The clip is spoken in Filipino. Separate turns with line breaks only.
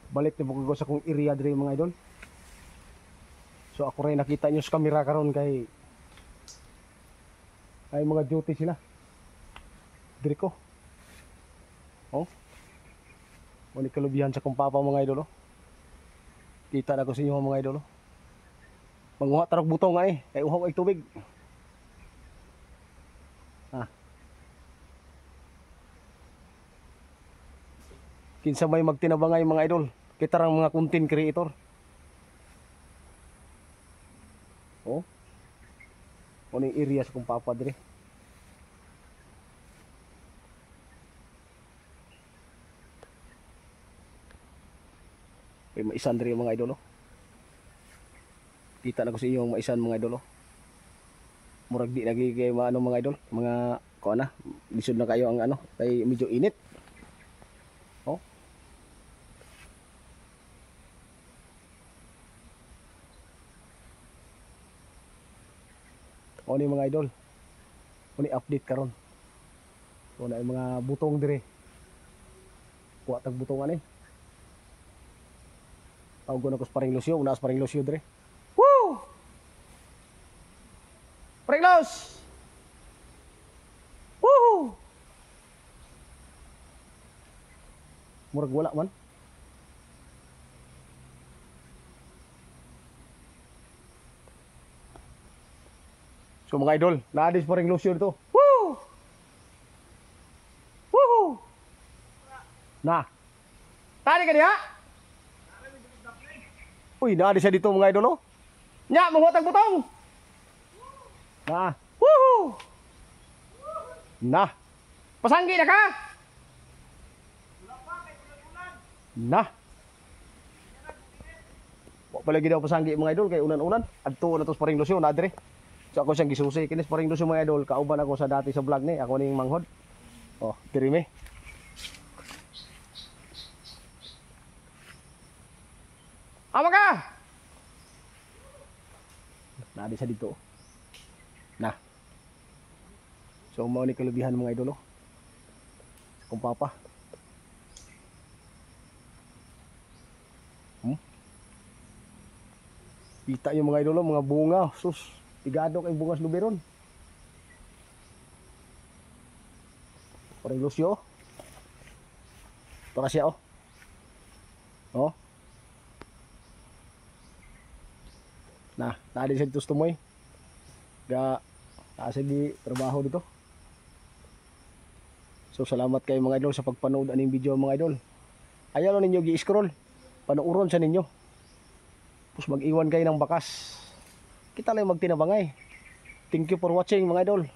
Balik na ko sa kong area diri mga idol. So ako rin nakita nyo sa camera karon kay ay mga duty sila. Diri ko. Oh. Muni kalubihan sa kong papa mga idol. Oh. Kita na ko sa inyo mga idol. Oh. Manguha tarog butong nga kay uhaw ay tubig. Ah. Kinsa may magtinabangay mga idol. Kita rang mga content creator. Oh. Ano yung area sa kong papa dire. May maisan dire mga idol. Oh. Kita na ko sa inyo ang maisan mga idol. Oh. Murag di lagi kay ano mga idol. Mga ko na. Lisod na kayo ang ano. Kay medyo init. Oh. O ni mga idol. O ni update karon. O na yung mga butong dire. Kuha tag butongan Tawag ko na ko Sparing Lucio. Una Sparing Lucio dire. Woo! Sparing Luz! Woo! Murag wala man. So mga idol, naadis pa rin Lucio dito. Woo! Woo! Na. Tadi ka diha? Uy, naadis siya dito mga idol. Oh. Nya, manghutag butong. Na. Woo! Na. Pasanggi na ka? Na. Wa pa lagi daw pasanggi mga idol kay unan-unan. Adto na tos paring Lucio na dire. So ako siyang gisusi. Kinis paring Lucio mga idol. Kauban ako sa dati sa vlog ni. Ako ning manghod. Oh, diri mi. Ama ka! Naadi sa dito. Na. So mao ni kalubihan mga idol. Kung papa. Kita yung mga idol, mga bunga. Sus, igado kay bungas luberon. Parang Lucio. Para siya, oh. Oh. Nah, tadi siya dito tumoy. Ga, kasi di trabaho dito. So, salamat kayo mga idol sa pagpanood aning video mga idol. Ayaw ninyo gi-scroll. Panuuron sa ninyo. Tapos mag-iwan kayo ng bakas. Kita lang magtinabangay. Thank you for watching mga idol.